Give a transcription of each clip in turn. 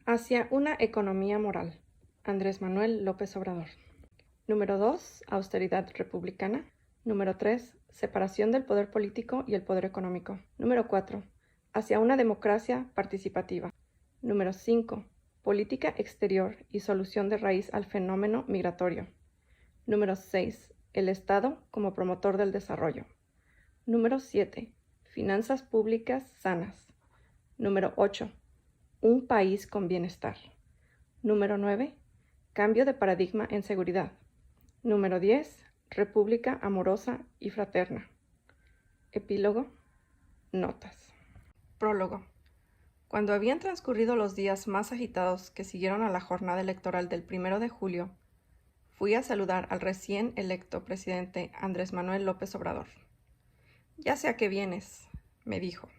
Hacia una economía moral. Andrés Manuel López Obrador. Número 2. Austeridad republicana. Número 3. Separación del poder político y el poder económico. Número 4. Hacia una democracia participativa. Número 5. Política exterior y solución de raíz al fenómeno migratorio. Número 6. El Estado como promotor del desarrollo. Número 7. Finanzas públicas sanas. Número 8. Un país con bienestar. Número 9. Cambio de paradigma en seguridad. Número 10. República amorosa y fraterna. Epílogo. Notas. Prólogo. Cuando habían transcurrido los días más agitados que siguieron a la jornada electoral del 1 de julio, fui a saludar al recién electo presidente Andrés Manuel López Obrador. «Ya sé a qué vienes», me dijo.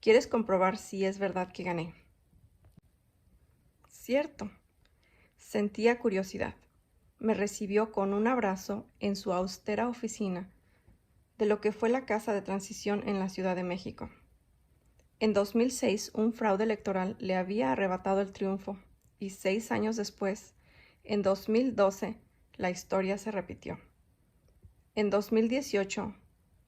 «¿Quieres comprobar si es verdad que gané?» Cierto. Sentía curiosidad. Me recibió con un abrazo en su austera oficina de lo que fue la Casa de Transición en la Ciudad de México. En 2006, un fraude electoral le había arrebatado el triunfo y 6 años después, en 2012, la historia se repitió. En 2018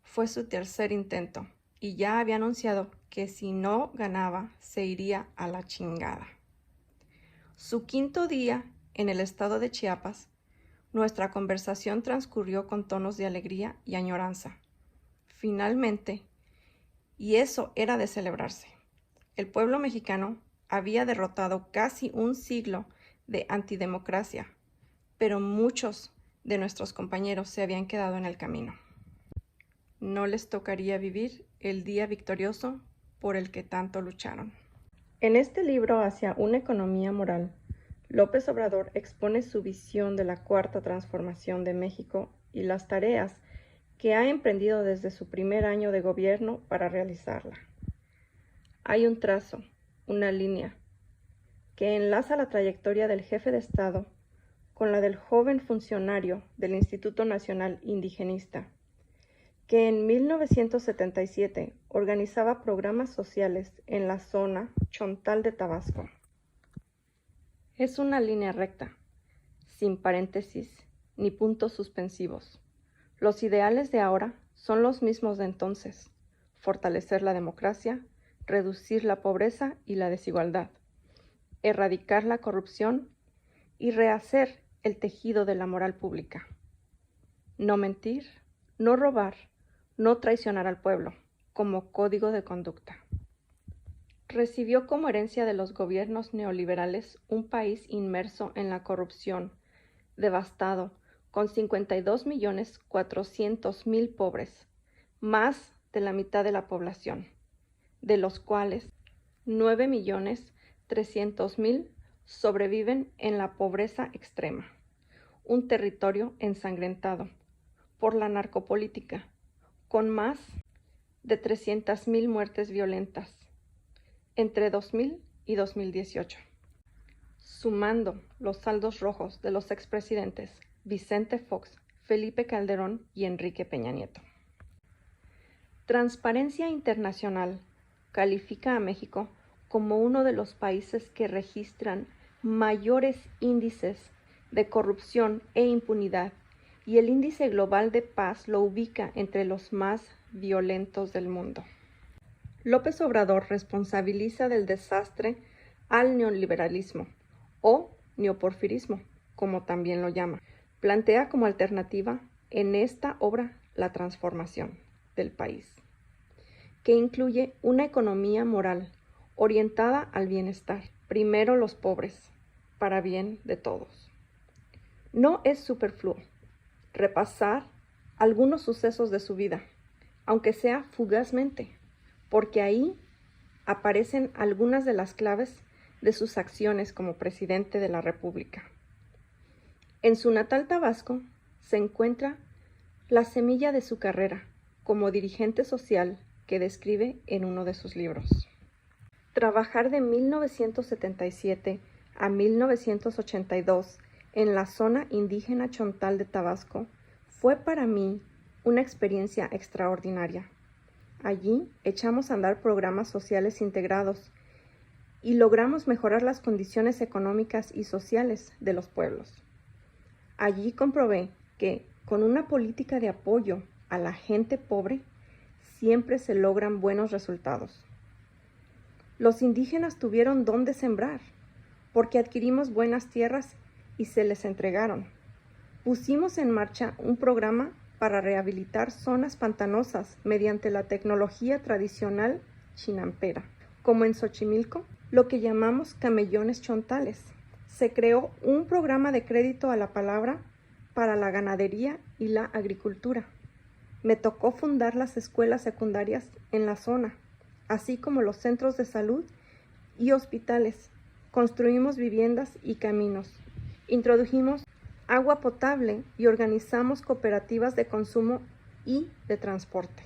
fue su tercer intento y ya había anunciado que si no ganaba, se iría a la chingada. Su quinto día en el estado de Chiapas, nuestra conversación transcurrió con tonos de alegría y añoranza. Finalmente, y eso era de celebrarse, el pueblo mexicano había derrotado casi un siglo de antidemocracia, pero muchos de nuestros compañeros se habían quedado en el camino. No les tocaría vivir el día victorioso por el que tanto lucharon. En este libro Hacia una economía moral, López Obrador expone su visión de la Cuarta Transformación de México y las tareas que ha emprendido desde su primer año de gobierno para realizarla. Hay un trazo, una línea, que enlaza la trayectoria del jefe de Estado con la del joven funcionario del Instituto Nacional Indigenista, que en 1977 organizaba programas sociales en la zona Chontal de Tabasco. Es una línea recta, sin paréntesis ni puntos suspensivos. Los ideales de ahora son los mismos de entonces: fortalecer la democracia, reducir la pobreza y la desigualdad, erradicar la corrupción y rehacer el tejido de la moral pública. No mentir, no robar, no traicionar al pueblo, como código de conducta. Recibió como herencia de los gobiernos neoliberales un país inmerso en la corrupción, devastado, con 52.400.000 pobres, más de la mitad de la población, de los cuales 9.300.000 sobreviven en la pobreza extrema, un territorio ensangrentado por la narcopolítica, con más de 300.000 muertes violentas entre 2000 y 2018. Sumando los saldos rojos de los expresidentes Vicente Fox, Felipe Calderón y Enrique Peña Nieto. Transparencia Internacional califica a México como uno de los países que registran mayores índices de corrupción e impunidad, y el índice global de paz lo ubica entre los más violentos del mundo. López Obrador responsabiliza del desastre al neoliberalismo, o neoporfirismo, como también lo llama. Plantea como alternativa en esta obra la transformación del país, que incluye una economía moral orientada al bienestar. Primero los pobres, para bien de todos. No es superfluo repasar algunos sucesos de su vida, aunque sea fugazmente, porque ahí aparecen algunas de las claves de sus acciones como presidente de la República. En su natal Tabasco se encuentra la semilla de su carrera como dirigente social que describe en uno de sus libros. Trabajar de 1977 a 1982 en la zona indígena Chontal de Tabasco fue para mí una experiencia extraordinaria. Allí echamos a andar programas sociales integrados y logramos mejorar las condiciones económicas y sociales de los pueblos. Allí comprobé que con una política de apoyo a la gente pobre siempre se logran buenos resultados. Los indígenas tuvieron dónde sembrar, porque adquirimos buenas tierras y se les entregaron. Pusimos en marcha un programa para rehabilitar zonas pantanosas mediante la tecnología tradicional chinampera, como en Xochimilco, lo que llamamos camellones chontales. Se creó un programa de crédito a la palabra para la ganadería y la agricultura. Me tocó fundar las escuelas secundarias en la zona, así como los centros de salud y hospitales. Construimos viviendas y caminos. Introdujimos agua potable y organizamos cooperativas de consumo y de transporte.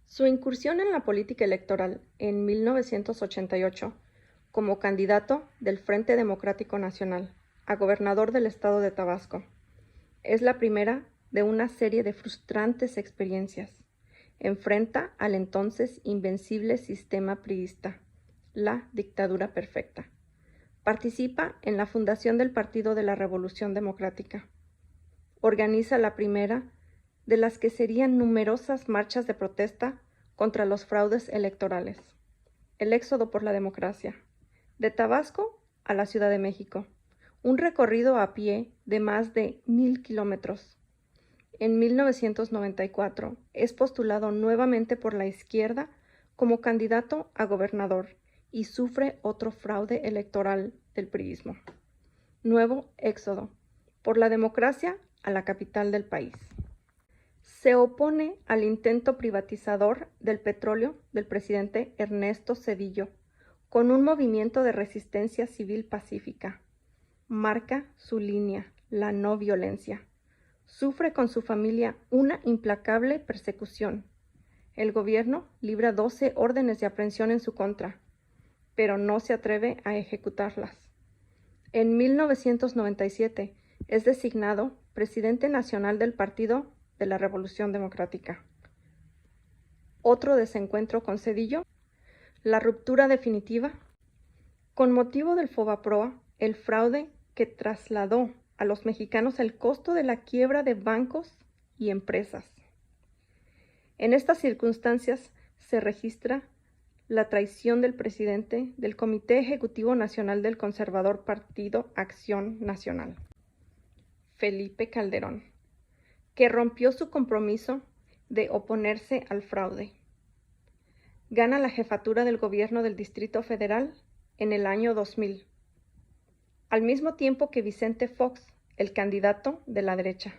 Su incursión en la política electoral en 1988 como candidato del Frente Democrático Nacional a gobernador del estado de Tabasco es la primera de una serie de frustrantes experiencias. Enfrenta al entonces invencible sistema priista, la dictadura perfecta. Participa en la fundación del Partido de la Revolución Democrática. Organiza la primera de las que serían numerosas marchas de protesta contra los fraudes electorales. El éxodo por la democracia. De Tabasco a la Ciudad de México. Un recorrido a pie de más de 1,000 kilómetros. En 1994 es postulado nuevamente por la izquierda como candidato a gobernador y sufre otro fraude electoral del priismo. Nuevo éxodo por la democracia a la capital del país. Se opone al intento privatizador del petróleo del presidente Ernesto Zedillo con un movimiento de resistencia civil pacífica. Marca su línea, la no violencia. Sufre con su familia una implacable persecución. El gobierno libra 12 órdenes de aprehensión en su contra, pero no se atreve a ejecutarlas. En 1997 es designado presidente nacional del Partido de la Revolución Democrática. Otro desencuentro con Zedillo, la ruptura definitiva. Con motivo del Fobaproa, el fraude que trasladó a los mexicanos el costo de la quiebra de bancos y empresas. En estas circunstancias se registra la traición del presidente del Comité Ejecutivo Nacional del conservador Partido Acción Nacional, Felipe Calderón, que rompió su compromiso de oponerse al fraude. Gana la jefatura del gobierno del Distrito Federal en el año 2000, al mismo tiempo que Vicente Fox, el candidato de la derecha,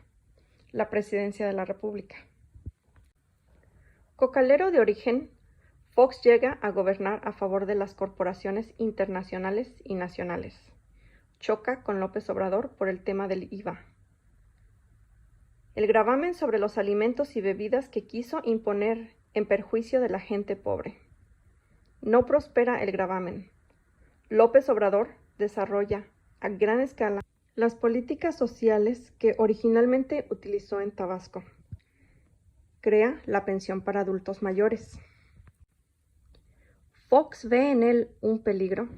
la presidencia de la República. Cocalero de origen, Fox llega a gobernar a favor de las corporaciones internacionales y nacionales. Choca con López Obrador por el tema del IVA. El gravamen sobre los alimentos y bebidas que quiso imponer en perjuicio de la gente pobre. No prospera el gravamen. López Obrador desarrolla a gran escala las políticas sociales que originalmente utilizó en Tabasco. Crea la pensión para adultos mayores. Fox ve en él un peligro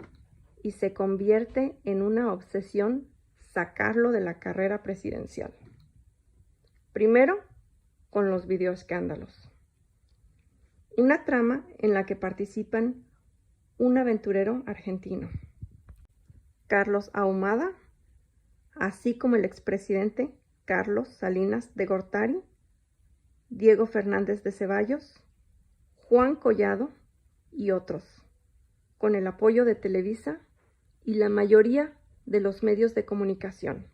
y se convierte en una obsesión sacarlo de la carrera presidencial. Primero, con los videoescándalos. Una trama en la que participan un aventurero argentino, Carlos Ahumada, así como el expresidente Carlos Salinas de Gortari, Diego Fernández de Ceballos, Juan Collado y otros, con el apoyo de Televisa y la mayoría de los medios de comunicación.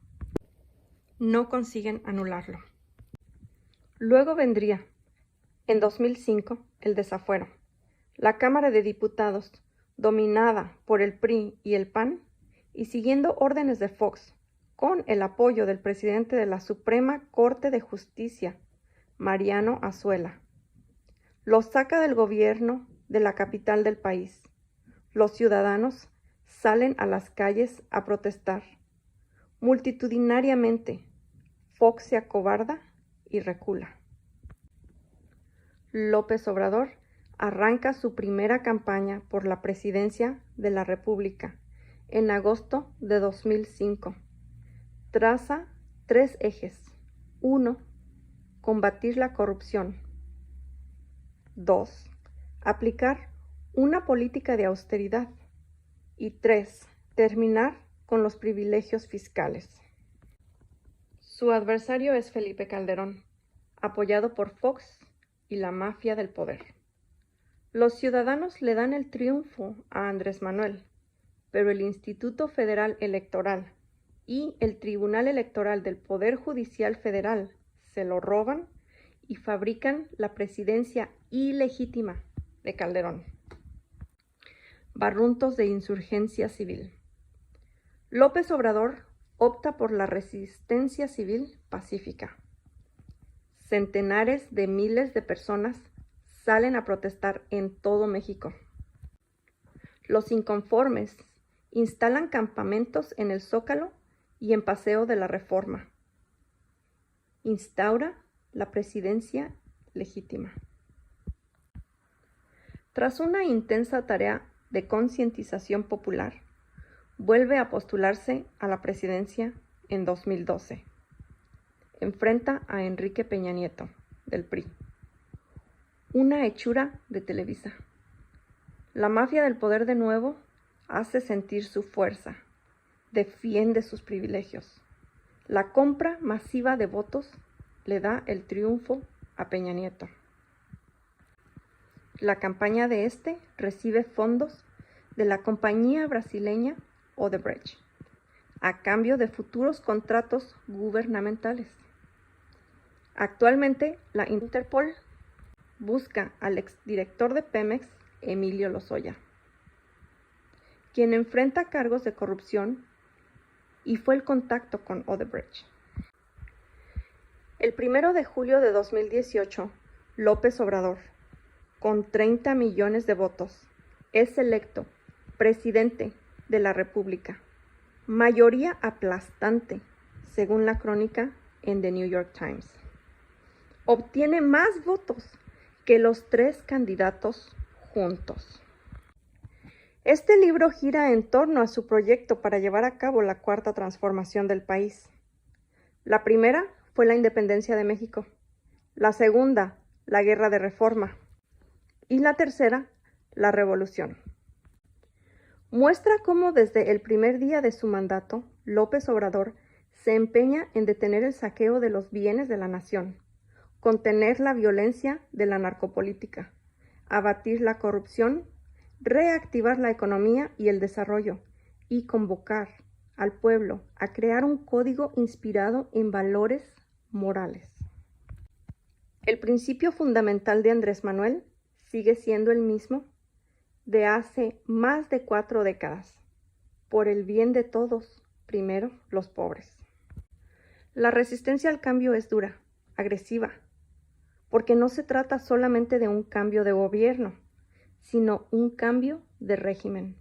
No consiguen anularlo. Luego vendría, en 2005, el desafuero. La Cámara de Diputados, dominada por el PRI y el PAN, y siguiendo órdenes de Fox, con el apoyo del presidente de la Suprema Corte de Justicia, Mariano Azuela, lo saca del gobierno de la capital del país. Los ciudadanos salen a las calles a protestar. Multitudinariamente, Fox se acobarda y recula. López Obrador arranca su primera campaña por la presidencia de la República en agosto de 2005. Traza 3 ejes. 1. Combatir la corrupción. 2. Aplicar una política de austeridad. Y 3. Terminar con los privilegios fiscales. Su adversario es Felipe Calderón, apoyado por Fox y la mafia del poder. Los ciudadanos le dan el triunfo a Andrés Manuel, pero el Instituto Federal Electoral y el Tribunal Electoral del Poder Judicial Federal se lo roban y fabrican la presidencia ilegítima de Calderón. Barruntos de insurgencia civil. López Obrador opta por la resistencia civil pacífica. Centenares de miles de personas salen a protestar en todo México. Los inconformes instalan campamentos en el Zócalo y en Paseo de la Reforma. Instaura la presidencia legítima. Tras una intensa tarea de concientización popular, vuelve a postularse a la presidencia en 2012. Enfrenta a Enrique Peña Nieto, del PRI. Una hechura de Televisa. La mafia del poder de nuevo hace sentir su fuerza, defiende sus privilegios. La compra masiva de votos le da el triunfo a Peña Nieto. La campaña de este recibe fondos de la compañía brasileña Odebrecht, a cambio de futuros contratos gubernamentales. Actualmente, la Interpol busca al exdirector de Pemex, Emilio Lozoya, quien enfrenta cargos de corrupción y fue el contacto con Odebrecht. El 1 de julio de 2018, López Obrador, con 30 millones de votos, es electo presidente de la República. Mayoría aplastante, según la crónica en The New York Times. Obtiene más votos que los 3 candidatos juntos. Este libro gira en torno a su proyecto para llevar a cabo la cuarta transformación del país. La primera fue la independencia de México, la segunda, la guerra de reforma, y la tercera, la revolución. Muestra cómo desde el primer día de su mandato, López Obrador se empeña en detener el saqueo de los bienes de la nación, contener la violencia de la narcopolítica, abatir la corrupción, reactivar la economía y el desarrollo, y convocar al pueblo a crear un código inspirado en valores morales. El principio fundamental de Andrés Manuel sigue siendo el mismo de hace más de 4 décadas. Por el bien de todos, primero los pobres. La resistencia al cambio es dura, agresiva, porque no se trata solamente de un cambio de gobierno, sino un cambio de régimen.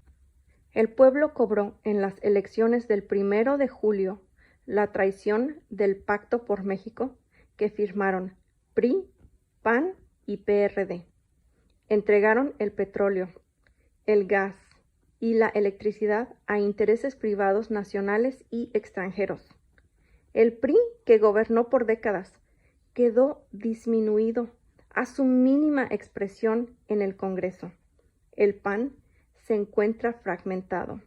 El pueblo cobró en las elecciones del 1 de julio la traición del Pacto por México que firmaron PRI, PAN y PRD. Entregaron el petróleo, el gas y la electricidad a intereses privados nacionales y extranjeros. El PRI, que gobernó por décadas, quedó disminuido a su mínima expresión en el Congreso. El PAN se encuentra fragmentado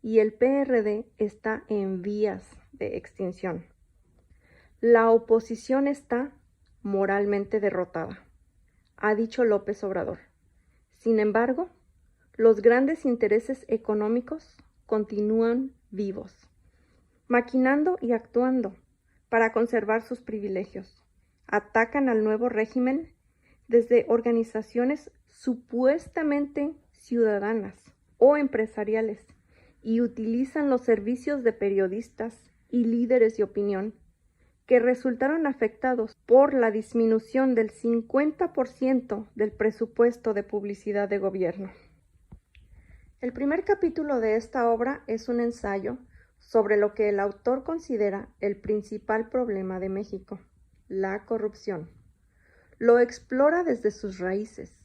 y el PRD está en vías de extinción. La oposición está moralmente derrotada, ha dicho López Obrador. Sin embargo, los grandes intereses económicos continúan vivos, maquinando y actuando para conservar sus privilegios. Atacan al nuevo régimen desde organizaciones supuestamente ciudadanas o empresariales y utilizan los servicios de periodistas y líderes de opinión que resultaron afectados por la disminución del 50% del presupuesto de publicidad de gobierno. El primer capítulo de esta obra es un ensayo sobre lo que el autor considera el principal problema de México, la corrupción. Lo explora desde sus raíces,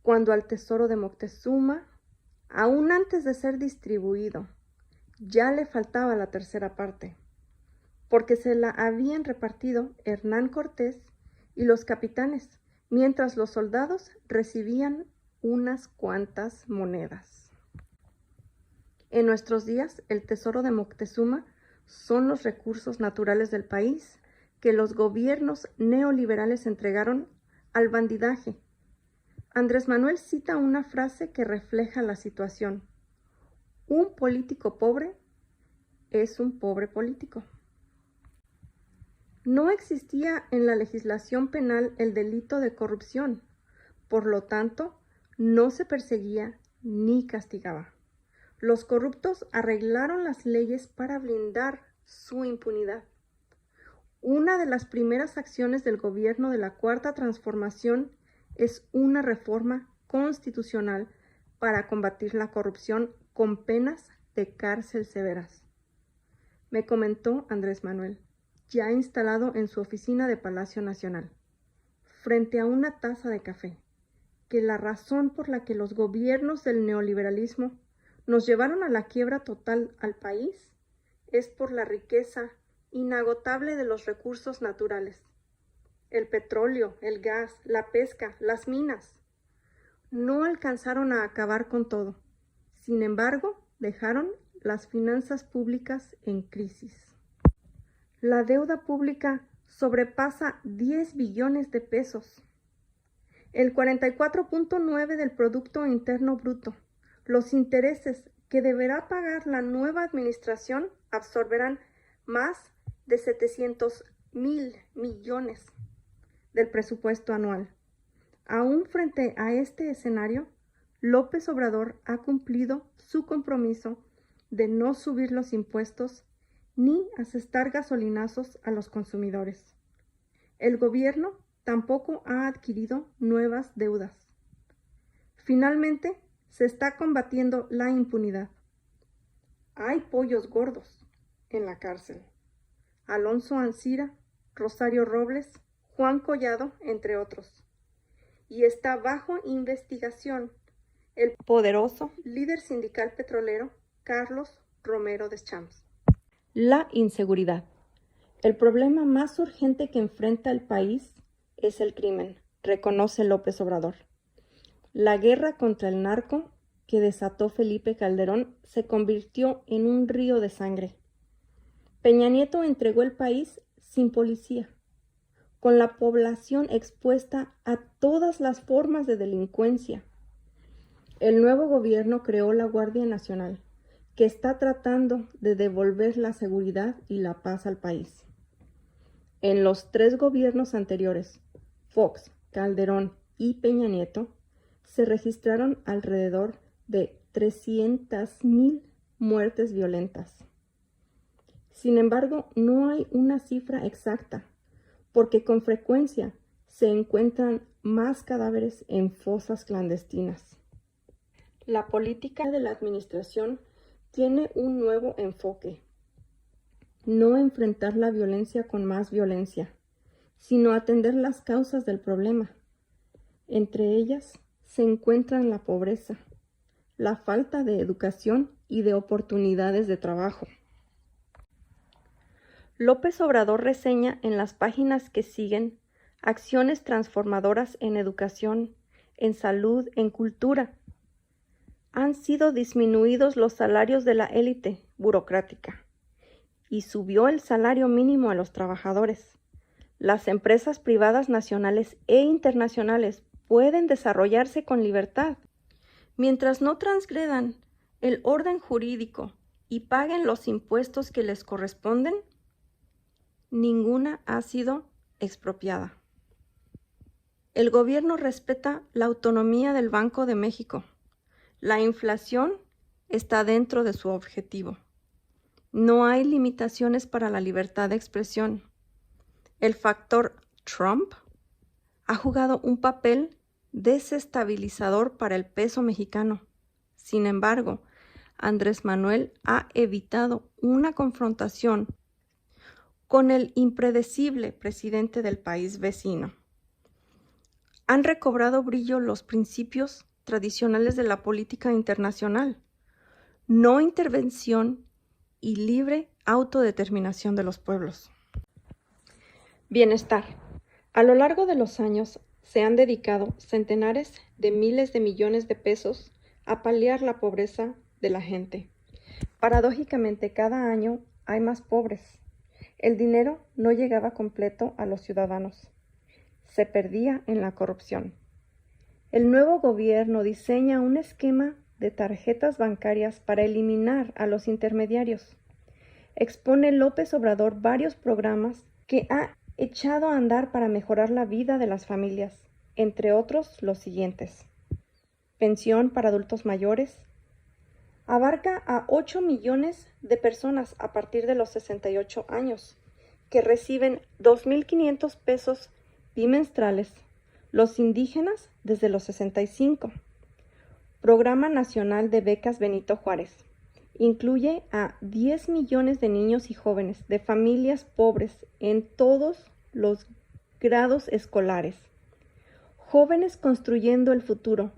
cuando al tesoro de Moctezuma, aún antes de ser distribuido, ya le faltaba la tercera parte, porque se la habían repartido Hernán Cortés y los capitanes, mientras los soldados recibían unas cuantas monedas. En nuestros días, el tesoro de Moctezuma son los recursos naturales del país que los gobiernos neoliberales entregaron al bandidaje. Andrés Manuel cita una frase que refleja la situación: un político pobre es un pobre político. No existía en la legislación penal el delito de corrupción, por lo tanto, no se perseguía ni castigaba. Los corruptos arreglaron las leyes para blindar su impunidad. Una de las primeras acciones del gobierno de la Cuarta Transformación es una reforma constitucional para combatir la corrupción con penas de cárcel severas. Me comentó Andrés Manuel, ya instalado en su oficina de Palacio Nacional, frente a una taza de café, que la razón por la que los gobiernos del neoliberalismo nos llevaron a la quiebra total al país es por la riqueza inagotable de los recursos naturales. El petróleo, el gas, la pesca, las minas. No alcanzaron a acabar con todo. Sin embargo, dejaron las finanzas públicas en crisis. La deuda pública sobrepasa 10 billones de pesos. El 44.9% del Producto Interno Bruto. Los intereses que deberá pagar la nueva administración absorberán más de 700,000 millones del presupuesto anual. Aún frente a este escenario, López Obrador ha cumplido su compromiso de no subir los impuestos ni asestar gasolinazos a los consumidores. El gobierno tampoco ha adquirido nuevas deudas. Finalmente, se está combatiendo la impunidad. Hay pollos gordos en la cárcel. Alonso Ancira, Rosario Robles, Juan Collado, entre otros. Y está bajo investigación el poderoso líder sindical petrolero Carlos Romero Deschamps. La inseguridad. El problema más urgente que enfrenta el país es el crimen, reconoce López Obrador. La guerra contra el narco que desató Felipe Calderón se convirtió en un río de sangre. Peña Nieto entregó el país sin policía, con la población expuesta a todas las formas de delincuencia. El nuevo gobierno creó la Guardia Nacional, que está tratando de devolver la seguridad y la paz al país. En los 3 gobiernos anteriores, Fox, Calderón y Peña Nieto, se registraron alrededor de 300,000 muertes violentas. Sin embargo, no hay una cifra exacta, porque con frecuencia se encuentran más cadáveres en fosas clandestinas. La política de la administración tiene un nuevo enfoque. No enfrentar la violencia con más violencia, sino atender las causas del problema. Entre ellas se encuentran la pobreza, la falta de educación y de oportunidades de trabajo. López Obrador reseña en las páginas que siguen acciones transformadoras en educación, en salud, en cultura. Han sido disminuidos los salarios de la élite burocrática y subió el salario mínimo a los trabajadores. Las empresas privadas nacionales e internacionales pueden desarrollarse con libertad, mientras no transgredan el orden jurídico y paguen los impuestos que les corresponden. Ninguna ha sido expropiada. El gobierno respeta la autonomía del Banco de México. La inflación está dentro de su objetivo. No hay limitaciones para la libertad de expresión. El factor Trump ha jugado un papel desestabilizador para el peso mexicano. Sin embargo, Andrés Manuel ha evitado una confrontación con el impredecible presidente del país vecino. han recobrado brillo los principios tradicionales de la política internacional, no intervención y libre autodeterminación de los pueblos. Bienestar. A lo largo de los años se han dedicado centenares de miles de millones de pesos a paliar la pobreza de la gente. Paradójicamente, cada año hay más pobres. El dinero no llegaba completo a los ciudadanos. Se perdía en la corrupción. El nuevo gobierno diseña un esquema de tarjetas bancarias para eliminar a los intermediarios. Expone López Obrador varios programas que ha echado a andar para mejorar la vida de las familias, entre otros los siguientes: pensión para adultos mayores. Abarca a 8 millones de personas a partir de los 68 años, que reciben 2.500 pesos bimestrales, los indígenas desde los 65. Programa Nacional de Becas Benito Juárez. Incluye a 10 millones de niños y jóvenes de familias pobres en todos los grados escolares. Jóvenes construyendo el futuro.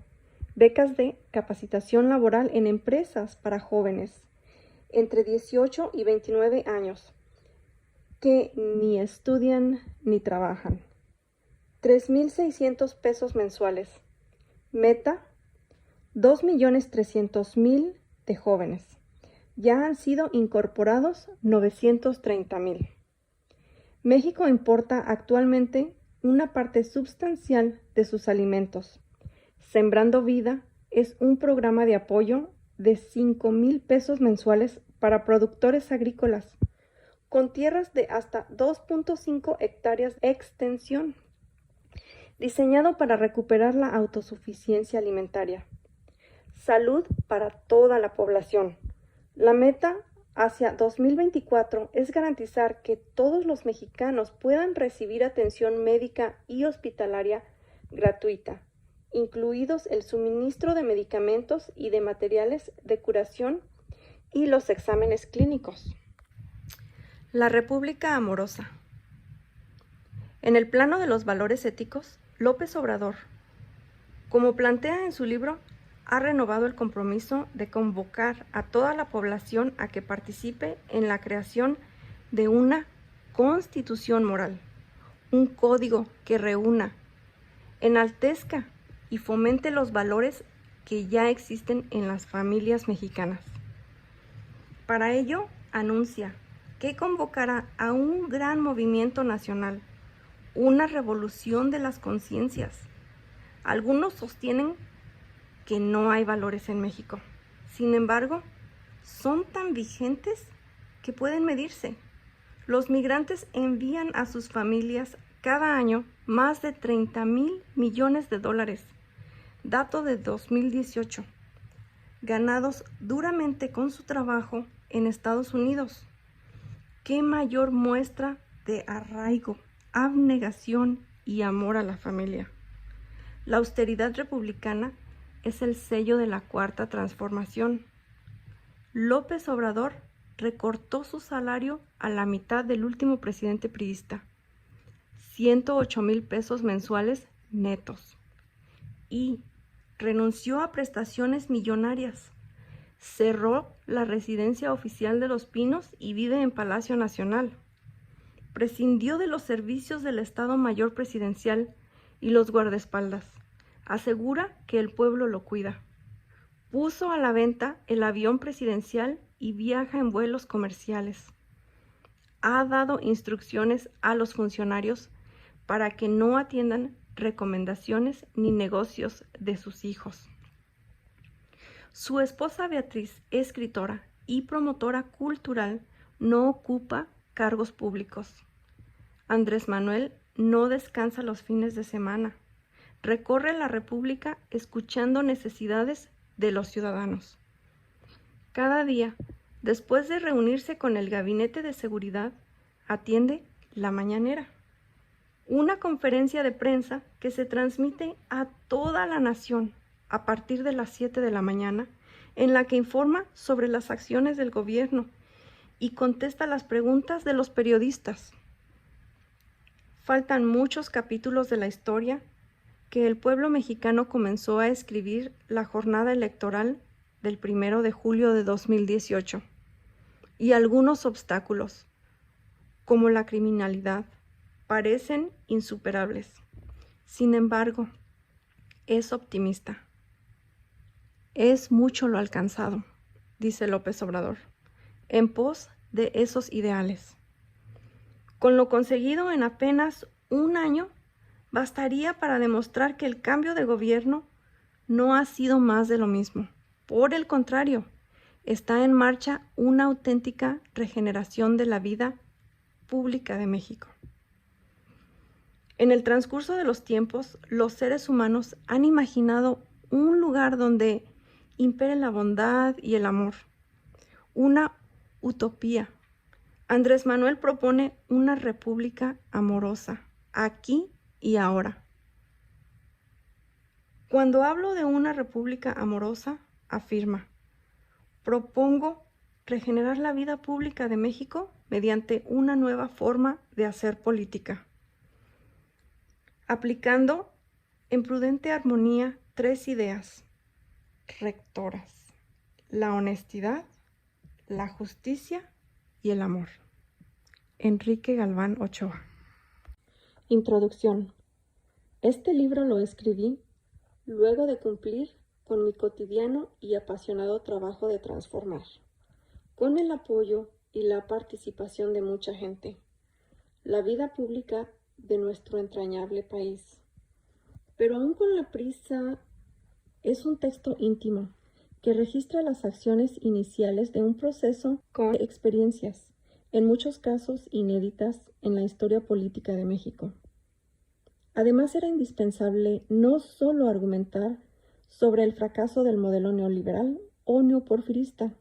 Becas de capacitación laboral en empresas para jóvenes entre 18 y 29 años que ni estudian ni trabajan. 3.600 pesos mensuales. Meta, 2.300.000 de jóvenes. Ya han sido incorporados 930.000. México importa actualmente una parte sustancial de sus alimentos. Sembrando Vida es un programa de apoyo de 5.000 pesos mensuales para productores agrícolas, con tierras de hasta 2.5 hectáreas de extensión, diseñado para recuperar la autosuficiencia alimentaria. Salud para toda la población. La meta hacia 2024 es garantizar que todos los mexicanos puedan recibir atención médica y hospitalaria gratuita, incluidos el suministro de medicamentos y de materiales de curación y los exámenes clínicos. La República Amorosa. En el plano de los valores éticos, López Obrador, como plantea en su libro, ha renovado el compromiso de convocar a toda la población a que participe en la creación de una constitución moral, un código que reúna, enaltezca y fomente los valores que ya existen en las familias mexicanas. Para ello, anuncia que convocará a un gran movimiento nacional, una revolución de las conciencias. Algunos sostienen que no hay valores en México. Sin embargo, son tan vigentes que pueden medirse. Los migrantes envían a sus familias cada año más de 30.000 millones de dólares, dato de 2018, ganados duramente con su trabajo en Estados Unidos. ¿Qué mayor muestra de arraigo, abnegación y amor a la familia? La austeridad republicana es el sello de la Cuarta Transformación. López Obrador recortó su salario a la mitad del último presidente priista, 108,000 pesos mensuales netos, y renunció a prestaciones millonarias. Cerró la residencia oficial de Los Pinos y vive en Palacio Nacional. Prescindió de los servicios del Estado Mayor Presidencial y los guardaespaldas. Asegura que el pueblo lo cuida. Puso a la venta el avión presidencial y viaja en vuelos comerciales. Ha dado instrucciones a los funcionarios para que no atiendan recomendaciones ni negocios de sus hijos. Su esposa Beatriz, escritora y promotora cultural, no ocupa cargos públicos. Andrés Manuel no descansa los fines de semana. Recorre la República escuchando necesidades de los ciudadanos. Cada día, después de reunirse con el Gabinete de Seguridad, atiende la mañanera, una conferencia de prensa que se transmite a toda la nación a partir de las 7 de la mañana, en la que informa sobre las acciones del gobierno y contesta las preguntas de los periodistas. Faltan muchos capítulos de la historia que el pueblo mexicano comenzó a escribir la jornada electoral del 1 de julio de 2018 y algunos obstáculos, como la criminalidad, parecen insuperables. Sin embargo, es optimista. Es mucho lo alcanzado, dice López Obrador, en pos de esos ideales. Con lo conseguido en apenas un año, bastaría para demostrar que el cambio de gobierno no ha sido más de lo mismo. Por el contrario, está en marcha una auténtica regeneración de la vida pública de México. En el transcurso de los tiempos, los seres humanos han imaginado un lugar donde impere la bondad y el amor, una utopía. Andrés Manuel propone una república amorosa, aquí y ahora. Cuando hablo de una república amorosa, afirma, propongo regenerar la vida pública de México mediante una nueva forma de hacer política, aplicando en prudente armonía 3 ideas rectoras: la honestidad, la justicia y el amor. Enrique Galván Ochoa. Introducción. Este libro lo escribí luego de cumplir con mi cotidiano y apasionado trabajo de transformar, con el apoyo y la participación de mucha gente, la vida pública de nuestro entrañable país. Pero aún con la prisa, es un texto íntimo que registra las acciones iniciales de un proceso con experiencias, en muchos casos inéditas en la historia política de México. Además, era indispensable no solo argumentar sobre el fracaso del modelo neoliberal o neoporfirista,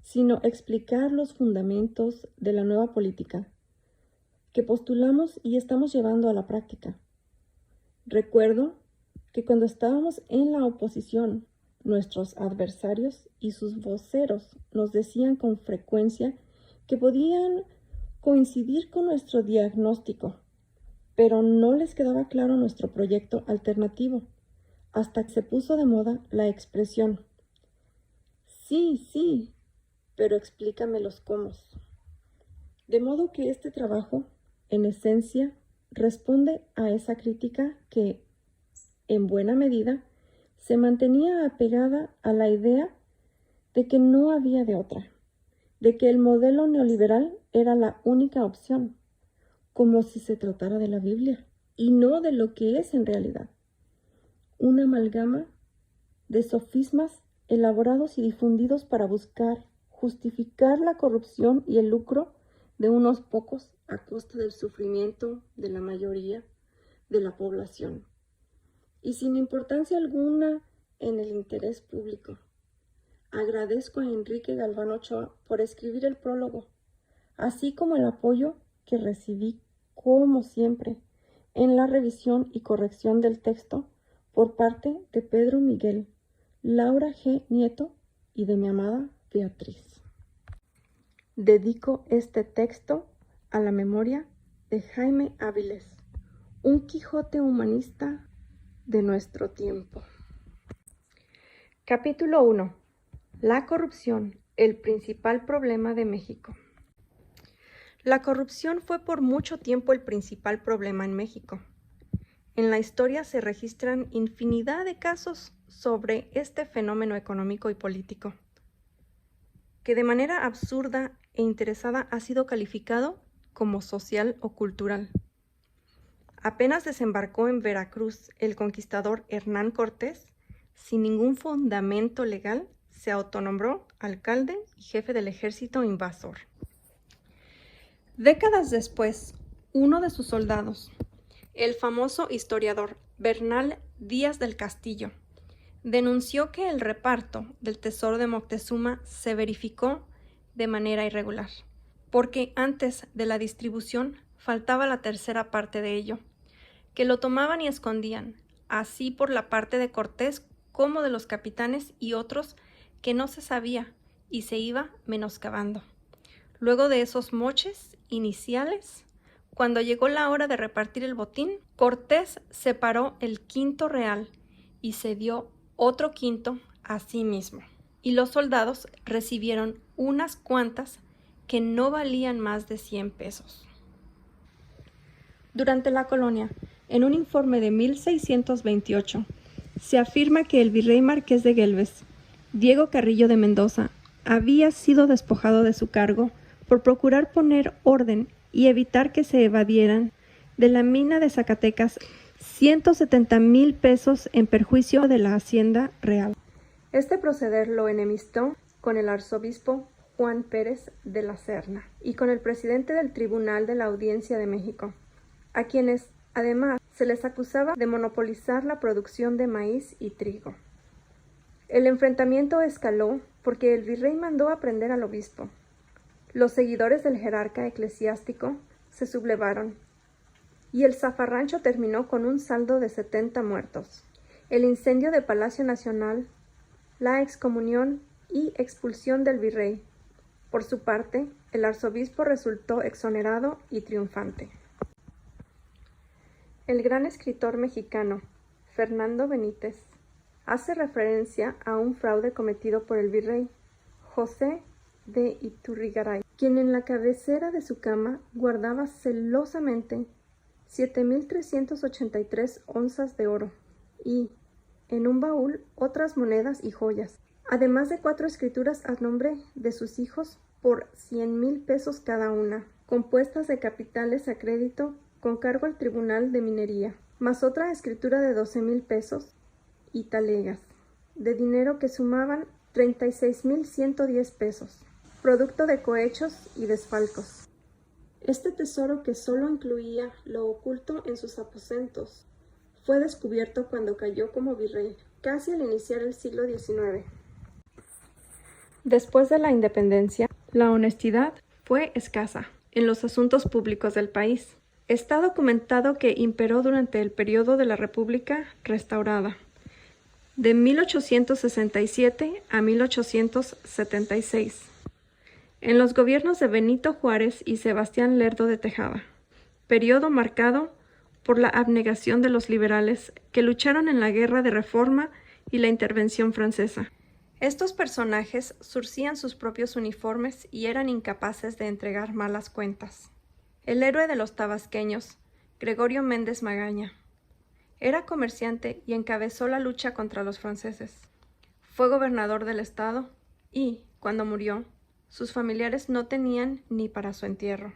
sino explicar los fundamentos de la nueva política que postulamos y estamos llevando a la práctica. Recuerdo que cuando estábamos en la oposición, nuestros adversarios y sus voceros nos decían con frecuencia que podían coincidir con nuestro diagnóstico, pero no les quedaba claro nuestro proyecto alternativo, hasta que se puso de moda la expresión: sí, pero explícame los cómo. De modo que este trabajo, en esencia, responde a esa crítica que, en buena medida, se mantenía apegada a la idea de que no había de otra, de que el modelo neoliberal era la única opción, como si se tratara de la Biblia y no de lo que es en realidad, una amalgama de sofismas elaborados y difundidos para buscar justificar la corrupción y el lucro de unos pocos a costa del sufrimiento de la mayoría de la población, y sin importancia alguna en el interés público. Agradezco a Enrique Galván Ochoa por escribir el prólogo, así como el apoyo que recibí, como siempre, en la revisión y corrección del texto por parte de Pedro Miguel, Laura G. Nieto y de mi amada Beatriz. Dedico este texto a la memoria de Jaime Áviles, un Quijote humanista de nuestro tiempo. Capítulo 1. La corrupción, el principal problema de México. La corrupción fue por mucho tiempo el principal problema en México. En la historia se registran infinidad de casos sobre este fenómeno económico y político, que de manera absurda e interesada ha sido calificado como social o cultural. Apenas desembarcó en Veracruz el conquistador Hernán Cortés, sin ningún fundamento legal, se autonombró alcalde y jefe del ejército invasor. Décadas después, uno de sus soldados, el famoso historiador Bernal Díaz del Castillo, denunció que el reparto del tesoro de Moctezuma se verificó de manera irregular, porque antes de la distribución faltaba la tercera parte de ello, que lo tomaban y escondían, así por la parte de Cortés como de los capitanes y otros que no se sabía y se iba menoscabando. Luego de esos moches iniciales, Cuando llegó la hora de repartir el botín, Cortés separó el quinto real y se dio otro quinto a sí mismo. Y los soldados recibieron unas cuantas que no valían más de 100 pesos. Durante la colonia, en un informe de 1628, se afirma que el virrey marqués de Güeldes, Diego Carrillo de Mendoza, había sido despojado de su cargo por procurar poner orden y evitar que se evadieran de la mina de Zacatecas 170,000 pesos en perjuicio de la hacienda real. Este proceder lo enemistó con el arzobispo Juan Pérez de la Serna y con el presidente del Tribunal de la Audiencia de México, a quienes, además, se les acusaba de monopolizar la producción de maíz y trigo. El enfrentamiento escaló porque el virrey mandó a prender al obispo. Los seguidores del jerarca eclesiástico se sublevaron y el zafarrancho terminó con un saldo de 70 muertos. El incendio de Palacio Nacional, la excomunión y expulsión del virrey. Por su parte, el arzobispo resultó exonerado y triunfante. El gran escritor mexicano, Fernando Benítez, hace referencia a un fraude cometido por el virrey José de Iturrigaray, quien en la cabecera de su cama guardaba celosamente 7,383 onzas de oro y, en un baúl, otras monedas y joyas, además de 4 escrituras a nombre de sus hijos por 100,000 pesos cada una, compuestas de capitales a crédito con cargo al Tribunal de Minería, más otra escritura de 12,000 pesos y talegas, de dinero que sumaban 36,110 pesos, producto de cohechos y desfalcos. Este tesoro, que solo incluía lo oculto en sus aposentos, fue descubierto cuando cayó como virrey, casi al iniciar el siglo XIX. Después de la independencia, la honestidad fue escasa en los asuntos públicos del país. Está documentado que imperó durante el periodo de la República Restaurada, de 1867 a 1876, en los gobiernos de Benito Juárez y Sebastián Lerdo de Tejada, periodo marcado por la abnegación de los liberales que lucharon en la Guerra de Reforma y la Intervención Francesa. Estos personajes surcían sus propios uniformes y eran incapaces de entregar malas cuentas. El héroe de los tabasqueños, Gregorio Méndez Magaña, era comerciante y encabezó la lucha contra los franceses. Fue gobernador del estado y, cuando murió, sus familiares no tenían ni para su entierro.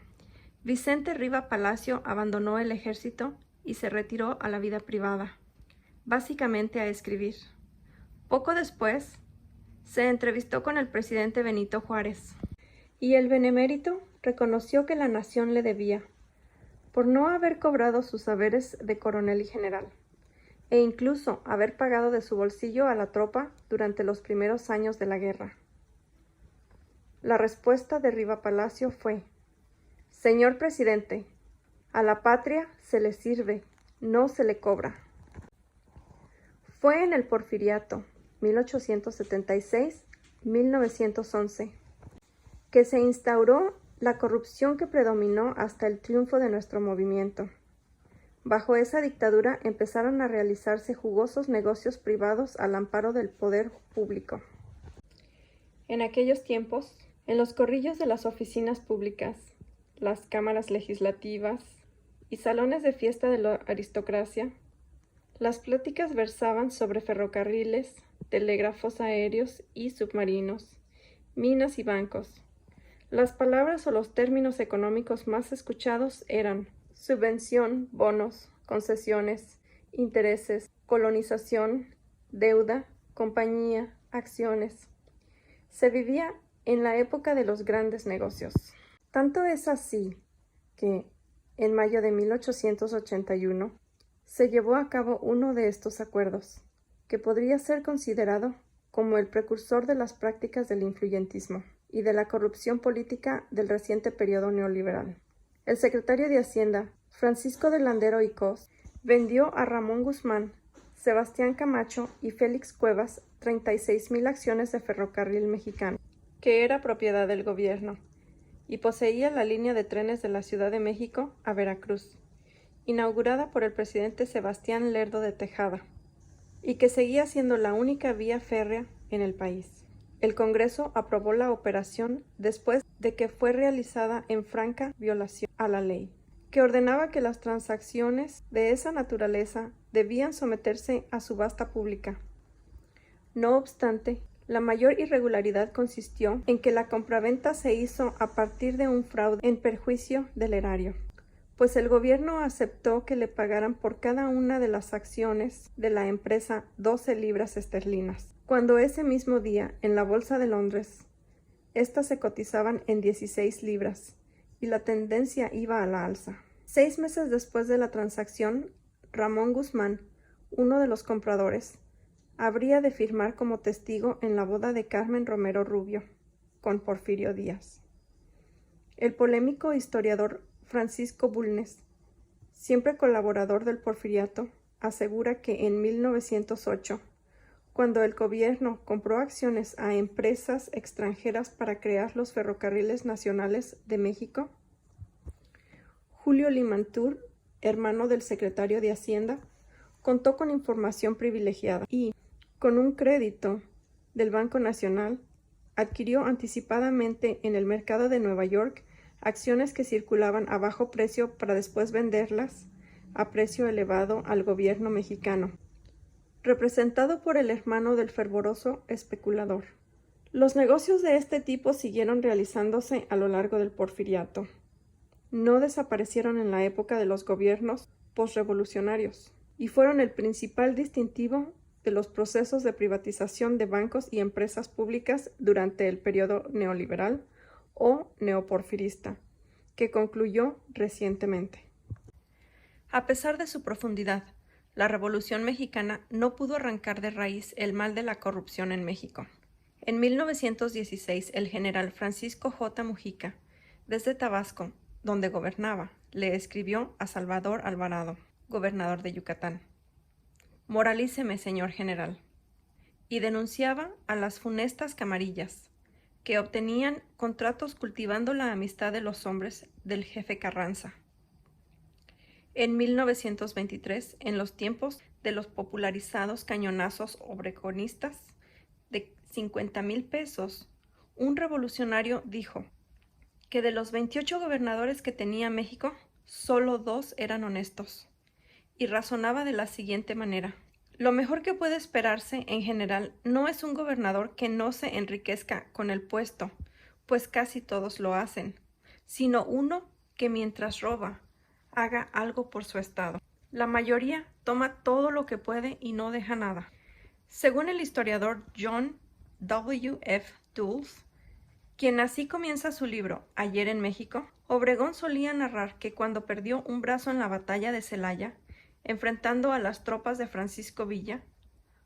Vicente Riva Palacio abandonó el ejército y se retiró a la vida privada, básicamente a escribir. Poco después, se entrevistó con el presidente Benito Juárez, y el benemérito reconoció que la nación le debía, por no haber cobrado sus haberes de coronel y general, e incluso haber pagado de su bolsillo a la tropa durante los primeros años de la guerra. La respuesta de Riva Palacio fue: «Señor presidente, a la patria se le sirve, no se le cobra». Fue en el Porfiriato, 1876-1911, que se instauró la corrupción que predominó hasta el triunfo de nuestro movimiento. Bajo esa dictadura empezaron a realizarse jugosos negocios privados al amparo del poder público. En aquellos tiempos, en los corrillos de las oficinas públicas, las cámaras legislativas y salones de fiesta de la aristocracia, las pláticas versaban sobre ferrocarriles, telégrafos aéreos y submarinos, minas y bancos. Las palabras o los términos económicos más escuchados eran subvención, bonos, concesiones, intereses, colonización, deuda, compañía, acciones. Se vivía en la época de los grandes negocios. Tanto es así que, en mayo de 1881, se llevó a cabo uno de estos acuerdos, que podría ser considerado como el precursor de las prácticas del influyentismo y de la corrupción política del reciente periodo neoliberal. El secretario de Hacienda, Francisco de Landero y Cos, vendió a Ramón Guzmán, Sebastián Camacho y Félix Cuevas 36,000 acciones de Ferrocarril Mexicano, que era propiedad del gobierno, y poseía la línea de trenes de la Ciudad de México a Veracruz, inaugurada por el presidente Sebastián Lerdo de Tejada, y que seguía siendo la única vía férrea en el país. El Congreso aprobó la operación después de que fue realizada en franca violación a la ley, que ordenaba que las transacciones de esa naturaleza debían someterse a subasta pública. No obstante, la mayor irregularidad consistió en que la compraventa se hizo a partir de un fraude en perjuicio del erario, pues el gobierno aceptó que le pagaran por cada una de las acciones de la empresa 12 libras esterlinas, cuando ese mismo día, en la Bolsa de Londres, estas se cotizaban en 16 libras, y la tendencia iba a la alza. 6 meses después de la transacción, Ramón Guzmán, uno de los compradores, habría de firmar como testigo en la boda de Carmen Romero Rubio con Porfirio Díaz. El polémico historiador Francisco Bulnes, siempre colaborador del Porfiriato, asegura que en 1908, cuando el gobierno compró acciones a empresas extranjeras para crear los ferrocarriles nacionales de México, Julio Limantur, hermano del secretario de Hacienda, contó con información privilegiada y, con un crédito del Banco Nacional, adquirió anticipadamente en el mercado de Nueva York acciones que circulaban a bajo precio para después venderlas a precio elevado al gobierno mexicano, representado por el hermano del fervoroso especulador. Los negocios de este tipo siguieron realizándose a lo largo del Porfiriato. No desaparecieron en la época de los gobiernos posrevolucionarios y fueron el principal distintivo de los procesos de privatización de bancos y empresas públicas durante el periodo neoliberal o neoporfirista, que concluyó recientemente. A pesar de su profundidad, la Revolución Mexicana no pudo arrancar de raíz el mal de la corrupción en México. En 1916, el general Francisco J. Mujica, desde Tabasco, donde gobernaba, le escribió a Salvador Alvarado, gobernador de Yucatán: «Moralíceme, señor general», y denunciaba a las funestas camarillas, que obtenían contratos cultivando la amistad de los hombres del jefe Carranza. En 1923, en los tiempos de los popularizados cañonazos obregonistas de 50,000 pesos, un revolucionario dijo que de los 28 gobernadores que tenía México, solo 2 eran honestos, y razonaba de la siguiente manera: lo mejor que puede esperarse en general no es un gobernador que no se enriquezca con el puesto, pues casi todos lo hacen, sino uno que mientras roba, haga algo por su estado. La mayoría toma todo lo que puede y no deja nada. Según el historiador John W. F. Dulles, quien así comienza su libro Ayer en México, Obregón solía narrar que cuando perdió un brazo en la batalla de Celaya, enfrentando a las tropas de Francisco Villa,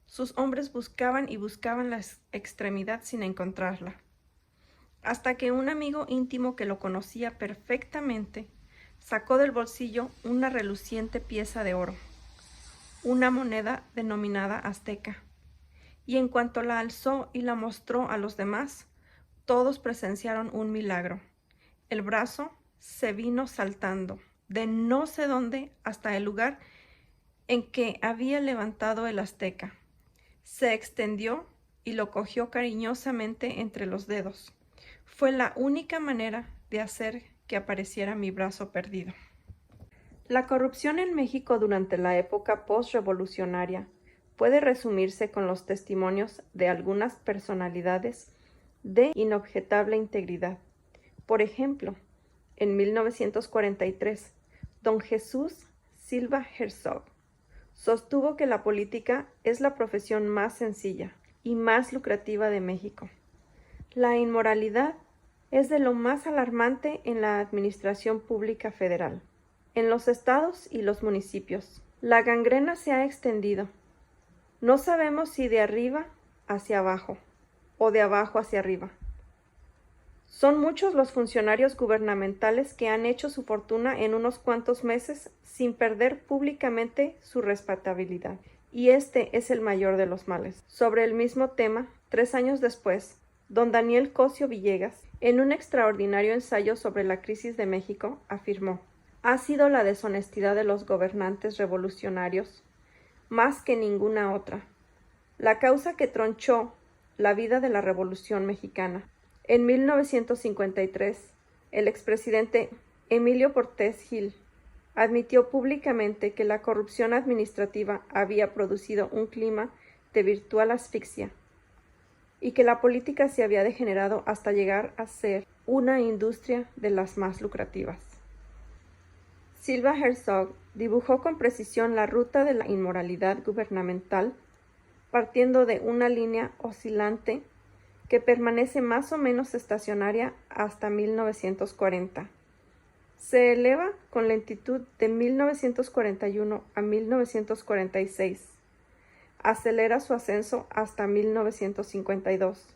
sus hombres buscaban y buscaban la extremidad sin encontrarla, hasta que un amigo íntimo que lo conocía perfectamente sacó del bolsillo una reluciente pieza de oro, una moneda denominada azteca, y en cuanto la alzó y la mostró a los demás, todos presenciaron un milagro. El brazo se vino saltando de no sé dónde hasta el lugar en que había levantado el azteca. Se extendió y lo cogió cariñosamente entre los dedos. Fue la única manera de hacer que apareciera mi brazo perdido. La corrupción en México durante la época postrevolucionaria puede resumirse con los testimonios de algunas personalidades de inobjetable integridad. Por ejemplo, en 1943, don Jesús Silva Herzog sostuvo que la política es la profesión más sencilla y más lucrativa de México. La inmoralidad es de lo más alarmante en la administración pública federal. En los estados y los municipios, la gangrena se ha extendido. No sabemos si de arriba hacia abajo o de abajo hacia arriba. Son muchos los funcionarios gubernamentales que han hecho su fortuna en unos cuantos meses sin perder públicamente su respetabilidad. Y este es el mayor de los males. Sobre el mismo tema, 3 años después, don Daniel Cosio Villegas, En un extraordinario ensayo sobre la crisis de México, afirmó: «Ha sido la deshonestidad de los gobernantes revolucionarios, más que ninguna otra, la causa que tronchó la vida de la Revolución Mexicana». En 1953, el expresidente Emilio Portes Gil admitió públicamente que la corrupción administrativa había producido un clima de virtual asfixia y que la política se había degenerado hasta llegar a ser una industria de las más lucrativas. Silva Herzog dibujó con precisión la ruta de la inmoralidad gubernamental, partiendo de una línea oscilante que permanece más o menos estacionaria hasta 1940. Se eleva con lentitud de 1941 a 1946. Acelera su ascenso hasta 1952,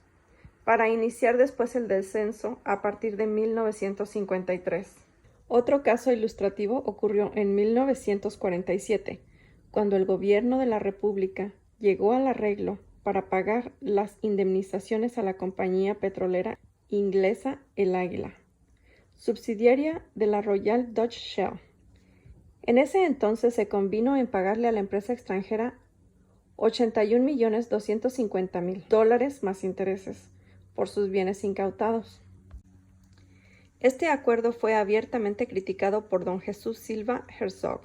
para iniciar después el descenso a partir de 1953. Otro caso ilustrativo ocurrió en 1947, cuando el gobierno de la República llegó al arreglo para pagar las indemnizaciones a la compañía petrolera inglesa El Águila, subsidiaria de la Royal Dutch Shell. En ese entonces se convino en pagarle a la empresa extranjera $81.250.000 más intereses por sus bienes incautados. Este acuerdo fue abiertamente criticado por don Jesús Silva Herzog,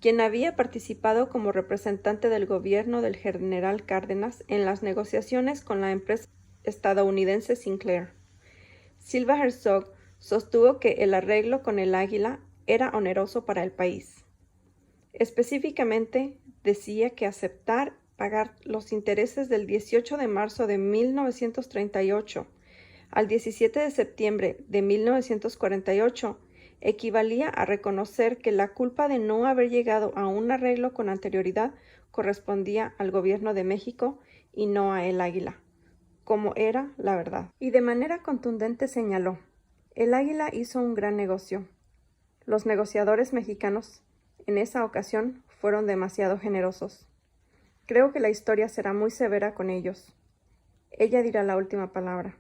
quien había participado como representante del gobierno del general Cárdenas en las negociaciones con la empresa estadounidense Sinclair. Silva Herzog sostuvo que el arreglo con el Águila era oneroso para el país. Específicamente, decía que aceptar pagar los intereses del 18 de marzo de 1938 al 17 de septiembre de 1948 equivalía a reconocer que la culpa de no haber llegado a un arreglo con anterioridad correspondía al gobierno de México y no a El Águila, como era la verdad. Y de manera contundente señaló: El Águila hizo un gran negocio. Los negociadores mexicanos en esa ocasión fueron demasiado generosos. Creo que la historia será muy severa con ellos. Ella dirá la última palabra.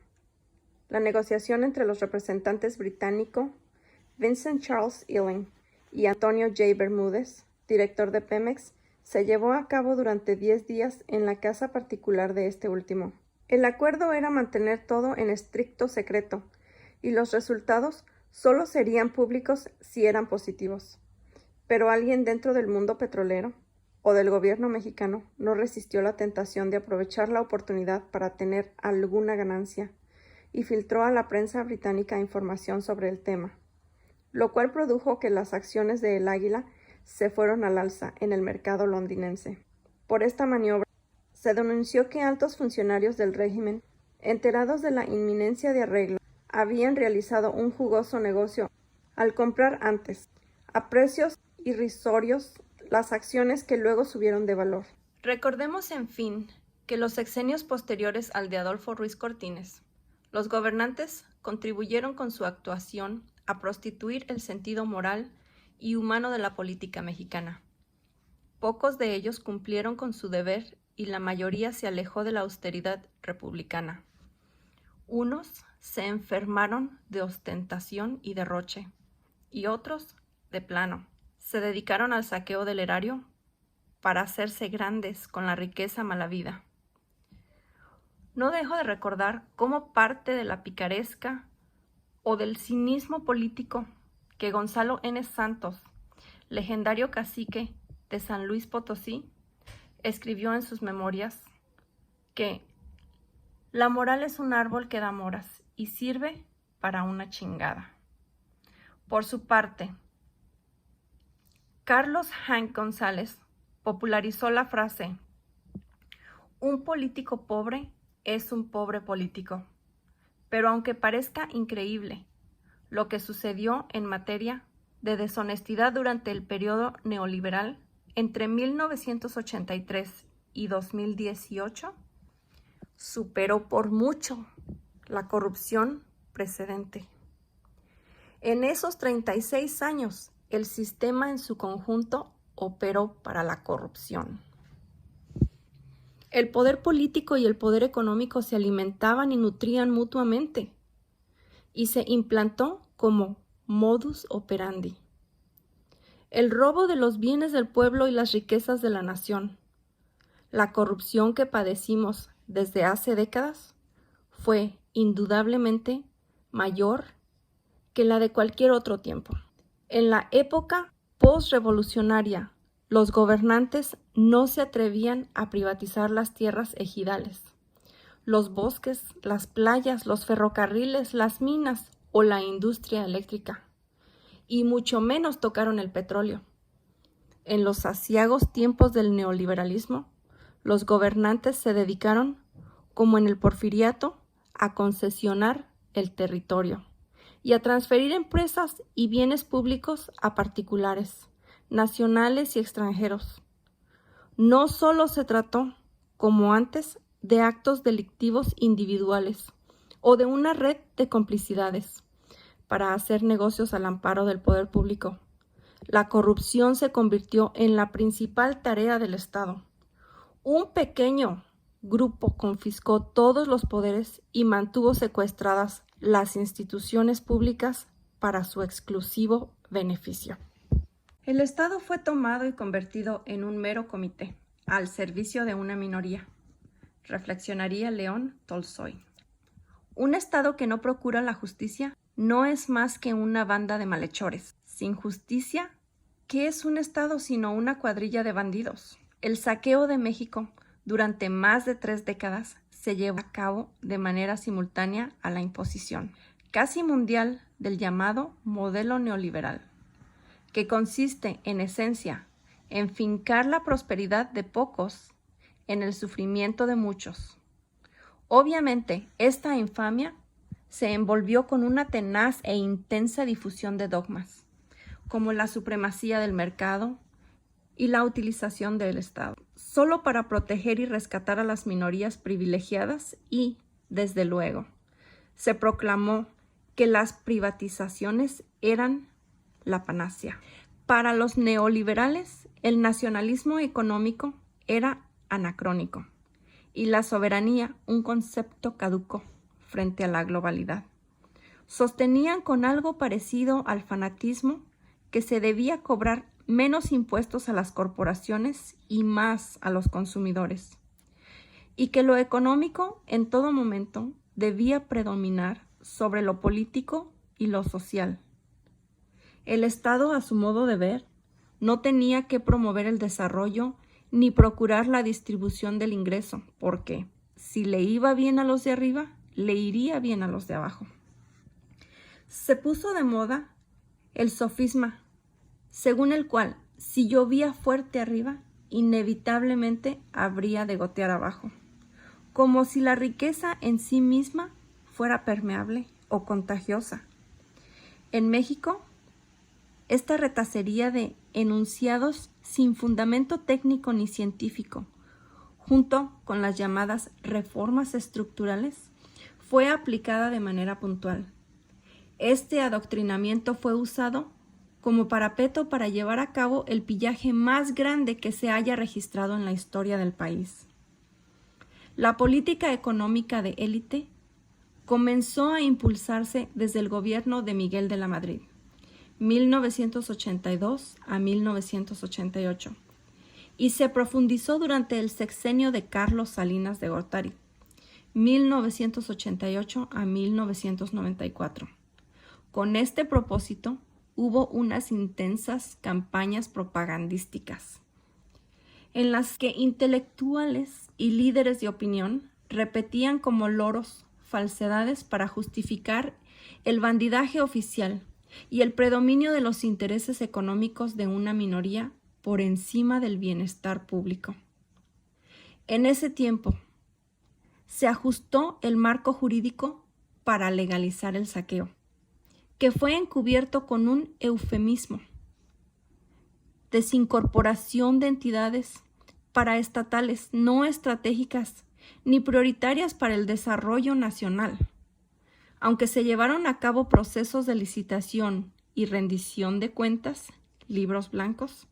La negociación entre los representantes británicos Vincent Charles Ewing y Antonio J. Bermúdez, director de Pemex, se llevó a cabo durante 10 días en la casa particular de este último. El acuerdo era mantener todo en estricto secreto, y los resultados solo serían públicos si eran positivos. Pero alguien dentro del mundo petrolero o del gobierno mexicano no resistió la tentación de aprovechar la oportunidad para tener alguna ganancia, y filtró a la prensa británica información sobre el tema, lo cual produjo que las acciones de El Águila se fueron al alza en el mercado londinense. Por esta maniobra, se denunció que altos funcionarios del régimen, enterados de la inminencia de arreglo, habían realizado un jugoso negocio al comprar antes, a precios irrisorios, las acciones que luego subieron de valor. Recordemos, en fin, que los sexenios posteriores al de Adolfo Ruiz Cortines, los gobernantes contribuyeron con su actuación a prostituir el sentido moral y humano de la política mexicana. Pocos de ellos cumplieron con su deber y la mayoría se alejó de la austeridad republicana. Unos se enfermaron de ostentación y derroche, y otros, de plano, se dedicaron al saqueo del erario para hacerse grandes con la riqueza malavida. No dejo de recordar cómo parte de la picaresca o del cinismo político que Gonzalo N. Santos, legendario cacique de San Luis Potosí, escribió en sus memorias que la moral es un árbol que da moras y sirve para una chingada. Por su parte, Carlos Hank González popularizó la frase: un político pobre es un pobre político. Pero aunque parezca increíble lo que sucedió en materia de deshonestidad durante el periodo neoliberal entre 1983 y 2018, superó por mucho la corrupción precedente. En esos 36 años, el sistema en su conjunto operó para la corrupción. El poder político y el poder económico se alimentaban y nutrían mutuamente. y se implantó como modus operandi. El robo de los bienes del pueblo y las riquezas de la nación, la corrupción que padecimos desde hace décadas, fue indudablemente mayor que la de cualquier otro tiempo. En la época postrevolucionaria, los gobernantes no se atrevían a privatizar las tierras ejidales, los bosques, las playas, los ferrocarriles, las minas o la industria eléctrica, y mucho menos tocaron el petróleo. En los aciagos tiempos del neoliberalismo, los gobernantes se dedicaron, como en el porfiriato, a concesionar el territorio y a transferir empresas y bienes públicos a particulares, nacionales y extranjeros. No solo se trató, como antes, de actos delictivos individuales o de una red de complicidades para hacer negocios al amparo del poder público. La corrupción se convirtió en la principal tarea del Estado. Un pequeño grupo confiscó todos los poderes y mantuvo secuestradas las instituciones públicas para su exclusivo beneficio. El Estado fue tomado y convertido en un mero comité, al servicio de una minoría, reflexionaría León Tolstoy. Un Estado que no procura la justicia no es más que una banda de malhechores. Sin justicia, ¿qué es un Estado sino una cuadrilla de bandidos? El saqueo de México durante más de 3 décadas se llevó a cabo de manera simultánea a la imposición casi mundial del llamado modelo neoliberal, que consiste en esencia en fincar la prosperidad de pocos en el sufrimiento de muchos. Obviamente, esta infamia se envolvió con una tenaz e intensa difusión de dogmas, como la supremacía del mercado y la utilización del Estado, solo para proteger y rescatar a las minorías privilegiadas y, desde luego, se proclamó que las privatizaciones eran la panacea. Para los neoliberales, el nacionalismo económico era anacrónico y la soberanía un concepto caduco frente a la globalidad. Sostenían con algo parecido al fanatismo que se debía cobrar menos impuestos a las corporaciones y más a los consumidores, y que lo económico en todo momento debía predominar sobre lo político y lo social. El Estado, a su modo de ver, no tenía que promover el desarrollo ni procurar la distribución del ingreso, porque si le iba bien a los de arriba, le iría bien a los de abajo. Se puso de moda el sofisma, según el cual, si llovía fuerte arriba, inevitablemente habría de gotear abajo, como si la riqueza en sí misma fuera permeable o contagiosa. En México, esta retacería de enunciados sin fundamento técnico ni científico, junto con las llamadas reformas estructurales, fue aplicada de manera puntual. Este adoctrinamiento fue usado como parapeto para llevar a cabo el pillaje más grande que se haya registrado en la historia del país. La política económica de élite comenzó a impulsarse desde el gobierno de Miguel de la Madrid, 1982 a 1988, y se profundizó durante el sexenio de Carlos Salinas de Gortari, 1988 a 1994. Con este propósito, hubo unas intensas campañas propagandísticas, en las que intelectuales y líderes de opinión repetían como loros falsedades para justificar el bandidaje oficial y el predominio de los intereses económicos de una minoría por encima del bienestar público. En ese tiempo, se ajustó el marco jurídico para legalizar el saqueo, que fue encubierto con un eufemismo: desincorporación de entidades paraestatales no estratégicas ni prioritarias para el desarrollo nacional. Aunque se llevaron a cabo procesos de licitación y rendición de cuentas, libros blancos,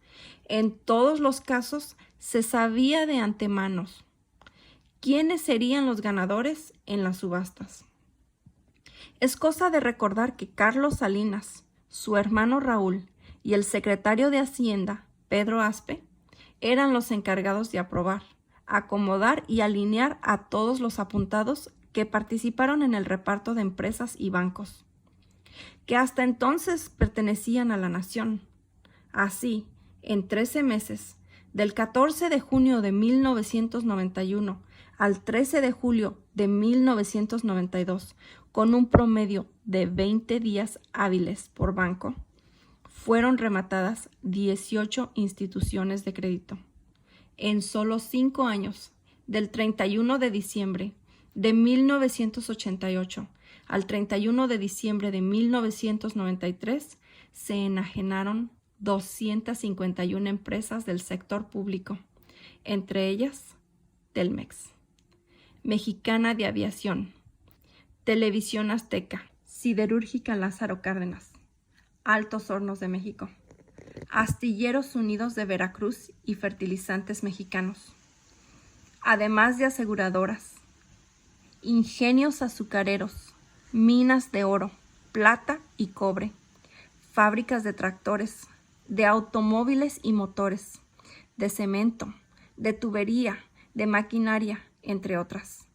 en todos los casos se sabía de antemano quiénes serían los ganadores en las subastas. Es cosa de recordar que Carlos Salinas, su hermano Raúl y el secretario de Hacienda, Pedro Aspe, eran los encargados de aprobar, acomodar y alinear a todos los apuntados que participaron en el reparto de empresas y bancos, que hasta entonces pertenecían a la nación. Así, en 13 meses, del 14 de junio de 1991 al 13 de julio de 1992, con un promedio de 20 días hábiles por banco, fueron rematadas 18 instituciones de crédito. En solo 5 años, del 31 de diciembre de 1988 al 31 de diciembre de 1993, se enajenaron 251 empresas del sector público, entre ellas Telmex, Mexicana de Aviación, Televisión Azteca, Siderúrgica Lázaro Cárdenas, Altos Hornos de México, Astilleros Unidos de Veracruz y Fertilizantes Mexicanos, además de aseguradoras, ingenios azucareros, minas de oro, plata y cobre, fábricas de tractores, de automóviles y motores, de cemento, de tubería, de maquinaria, entre otras.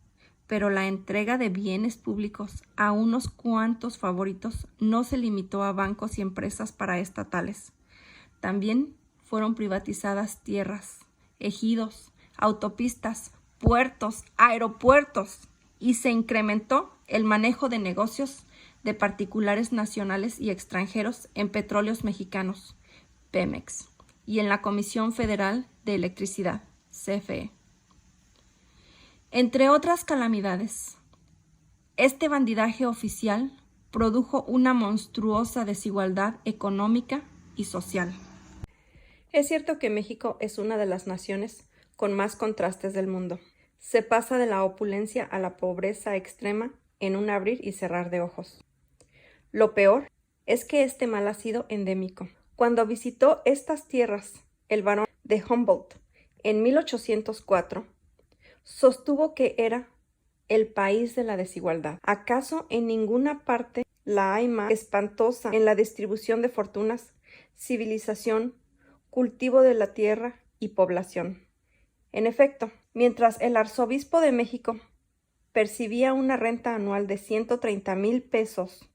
Pero la entrega de bienes públicos a unos cuantos favoritos no se limitó a bancos y empresas paraestatales. También fueron privatizadas tierras, ejidos, autopistas, puertos, aeropuertos, y se incrementó el manejo de negocios de particulares nacionales y extranjeros en Petróleos Mexicanos, Pemex, y en la Comisión Federal de Electricidad, CFE. Entre otras calamidades, este bandidaje oficial produjo una monstruosa desigualdad económica y social. Es cierto que México es una de las naciones con más contrastes del mundo. Se pasa de la opulencia a la pobreza extrema en un abrir y cerrar de ojos. Lo peor es que este mal ha sido endémico. Cuando visitó estas tierras el barón de Humboldt en 1804, sostuvo que era el país de la desigualdad. ¿Acaso en ninguna parte la hay más espantosa en la distribución de fortunas, civilización, cultivo de la tierra y población? En efecto, mientras el arzobispo de México percibía una renta anual de 130,000 pesos,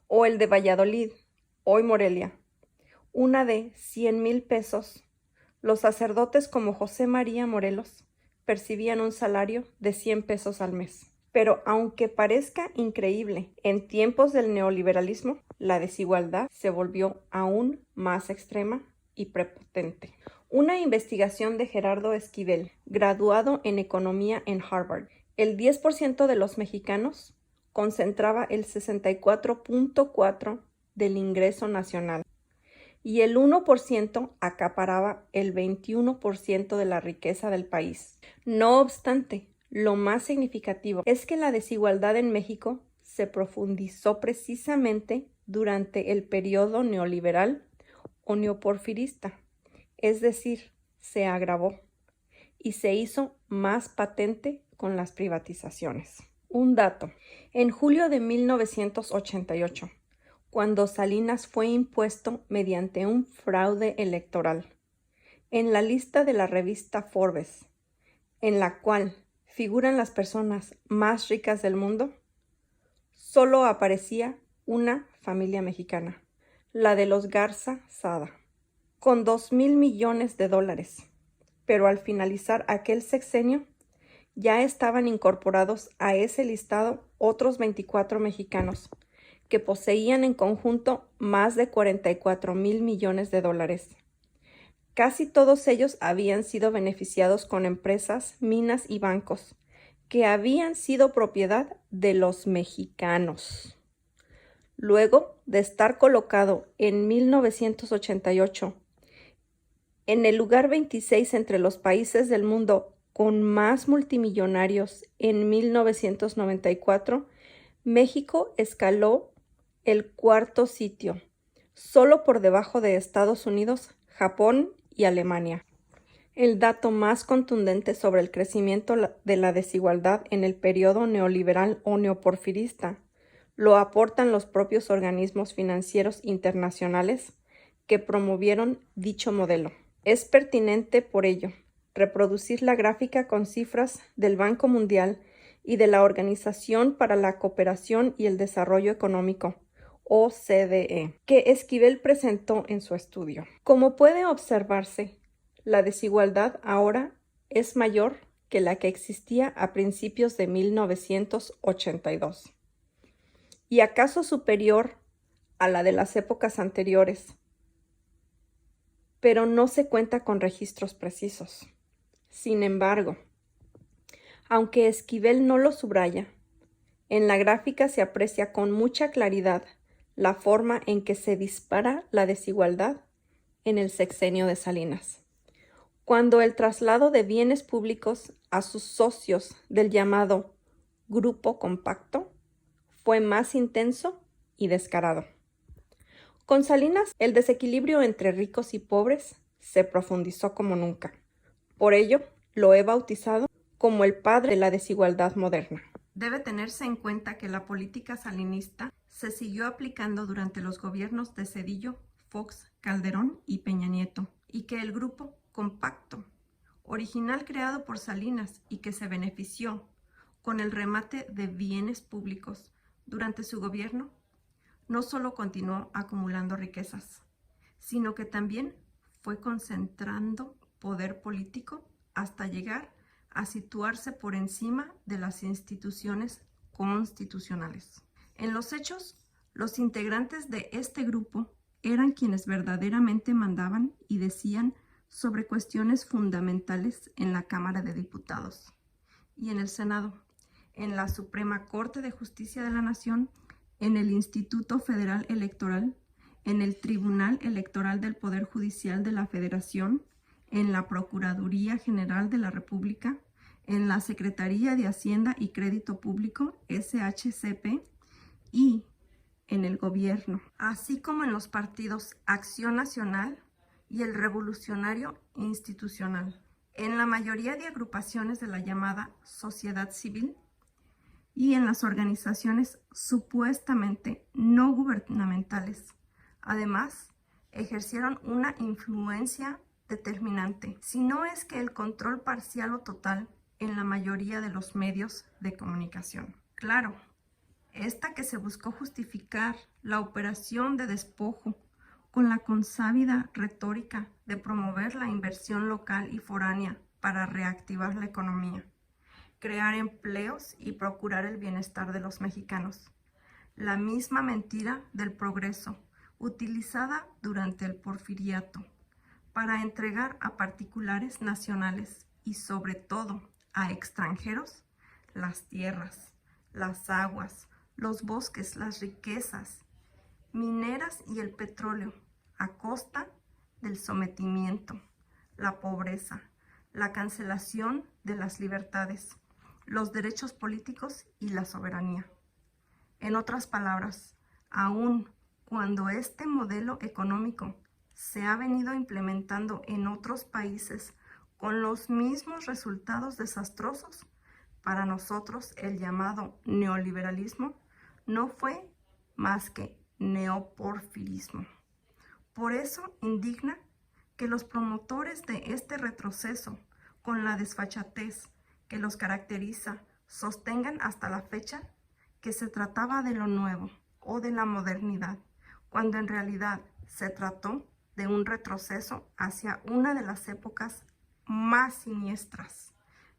o el de Valladolid, hoy Morelia, una de 100,000 pesos, los sacerdotes como José María Morelos percibían un salario de 100 pesos al mes. Pero aunque parezca increíble, en tiempos del neoliberalismo, la desigualdad se volvió aún más extrema y prepotente. Una investigación de Gerardo Esquivel, graduado en Economía en Harvard, el 10% de los mexicanos concentraba el 64.4% del ingreso nacional y el 1% acaparaba el 21% de la riqueza del país. No obstante, lo más significativo es que la desigualdad en México se profundizó precisamente durante el periodo neoliberal o neoporfirista, es decir, se agravó y se hizo más patente con las privatizaciones. Un dato: en julio de 1988, cuando Salinas fue impuesto mediante un fraude electoral, en la lista de la revista Forbes, en la cual figuran las personas más ricas del mundo, solo aparecía una familia mexicana, la de los Garza Sada, con 2,000 millones de dólares. Pero al finalizar aquel sexenio, ya estaban incorporados a ese listado otros 24 mexicanos, que poseían en conjunto más de 44,000 millones de dólares. Casi todos ellos habían sido beneficiados con empresas, minas y bancos, que habían sido propiedad de los mexicanos. Luego de estar colocado en 1988 en el lugar 26 entre los países del mundo con más multimillonarios en 1994, México escaló el 4º sitio, solo por debajo de Estados Unidos, Japón y Alemania. El dato más contundente sobre el crecimiento de la desigualdad en el periodo neoliberal o neoporfirista lo aportan los propios organismos financieros internacionales que promovieron dicho modelo. Es pertinente, por ello, reproducir la gráfica con cifras del Banco Mundial y de la Organización para la Cooperación y el Desarrollo Económico, OCDE, que Esquivel presentó en su estudio. Como puede observarse, la desigualdad ahora es mayor que la que existía a principios de 1982, y acaso superior a la de las épocas anteriores, pero no se cuenta con registros precisos. Sin embargo, aunque Esquivel no lo subraya, en la gráfica se aprecia con mucha claridad la forma en que se dispara la desigualdad en el sexenio de Salinas, cuando el traslado de bienes públicos a sus socios del llamado Grupo Compacto fue más intenso y descarado. Con Salinas, el desequilibrio entre ricos y pobres se profundizó como nunca. Por ello, lo he bautizado como el padre de la desigualdad moderna. Debe tenerse en cuenta que la política salinista se siguió aplicando durante los gobiernos de Zedillo, Fox, Calderón y Peña Nieto, y que el Grupo Compacto, original creado por Salinas y que se benefició con el remate de bienes públicos durante su gobierno, no solo continuó acumulando riquezas, sino que también fue concentrando poder político hasta llegar a situarse por encima de las instituciones constitucionales. En los hechos, los integrantes de este grupo eran quienes verdaderamente mandaban y decían sobre cuestiones fundamentales en la Cámara de Diputados y en el Senado, en la Suprema Corte de Justicia de la Nación, en el Instituto Federal Electoral, en el Tribunal Electoral del Poder Judicial de la Federación, en la Procuraduría General de la República, en la Secretaría de Hacienda y Crédito Público, SHCP, y en el gobierno, así como en los partidos Acción Nacional y el Revolucionario Institucional, en la mayoría de agrupaciones de la llamada sociedad civil y en las organizaciones supuestamente no gubernamentales. Además, ejercieron una influencia determinante, si no es que el control parcial o total, en la mayoría de los medios de comunicación. Claro, esta que se buscó justificar la operación de despojo con la consabida retórica de promover la inversión local y foránea para reactivar la economía, crear empleos y procurar el bienestar de los mexicanos. La misma mentira del progreso, utilizada durante el porfiriato para entregar a particulares nacionales y sobre todo a extranjeros las tierras, las aguas, los bosques, las riquezas mineras y el petróleo a costa del sometimiento, la pobreza, la cancelación de las libertades, los derechos políticos y la soberanía. En otras palabras, aun cuando este modelo económico se ha venido implementando en otros países con los mismos resultados desastrosos, para nosotros el llamado neoliberalismo no fue más que neoporfirismo. Por eso indigna que los promotores de este retroceso, con la desfachatez que los caracteriza, sostengan hasta la fecha que se trataba de lo nuevo o de la modernidad, cuando en realidad se trató de un retroceso hacia una de las épocas más siniestras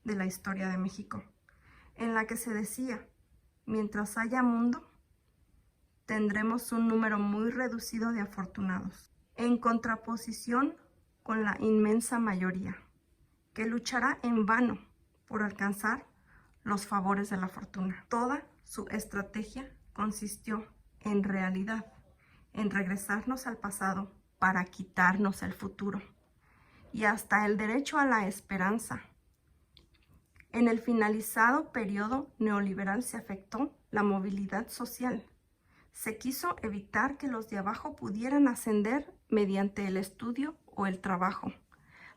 de la historia de México, en la que se decía, mientras haya mundo, tendremos un número muy reducido de afortunados, en contraposición con la inmensa mayoría, que luchará en vano por alcanzar los favores de la fortuna. Toda su estrategia consistió, en realidad, en regresarnos al pasado para quitarnos el futuro y hasta el derecho a la esperanza. En el finalizado periodo neoliberal se afectó la movilidad social. Se quiso evitar que los de abajo pudieran ascender mediante el estudio o el trabajo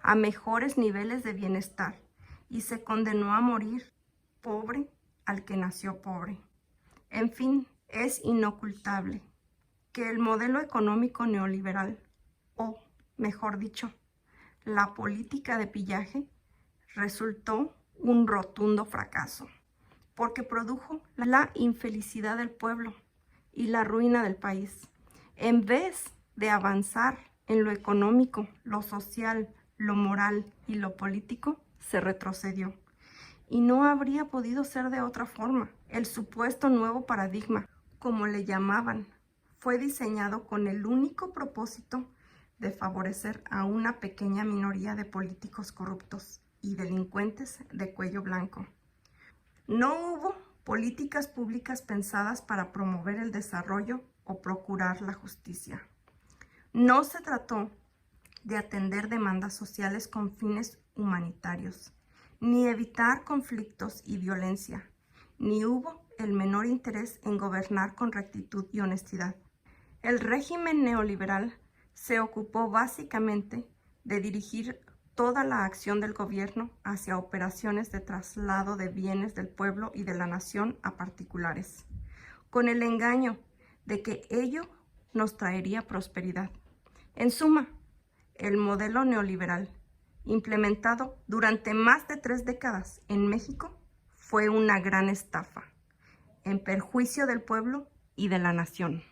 a mejores niveles de bienestar y se condenó a morir pobre al que nació pobre. En fin, Es inocultable que el modelo económico neoliberal, o mejor dicho, la política de pillaje, resultó un rotundo fracaso, porque produjo la infelicidad del pueblo y la ruina del país. En vez de avanzar en lo económico, lo social, lo moral y lo político, se retrocedió. Y no habría podido ser de otra forma. El supuesto nuevo paradigma, como le llamaban, fue diseñado con el único propósito de favorecer a una pequeña minoría de políticos corruptos y delincuentes de cuello blanco. No hubo políticas públicas pensadas para promover el desarrollo o procurar la justicia. No se trató de atender demandas sociales con fines humanitarios, ni evitar conflictos y violencia, ni hubo el menor interés en gobernar con rectitud y honestidad. El régimen neoliberal se ocupó básicamente de dirigir toda la acción del gobierno hacia operaciones de traslado de bienes del pueblo y de la nación a particulares, con el engaño de que ello nos traería prosperidad. En suma, el modelo neoliberal, implementado durante más de 3 décadas en México, fue una gran estafa, en perjuicio del pueblo y de la nación.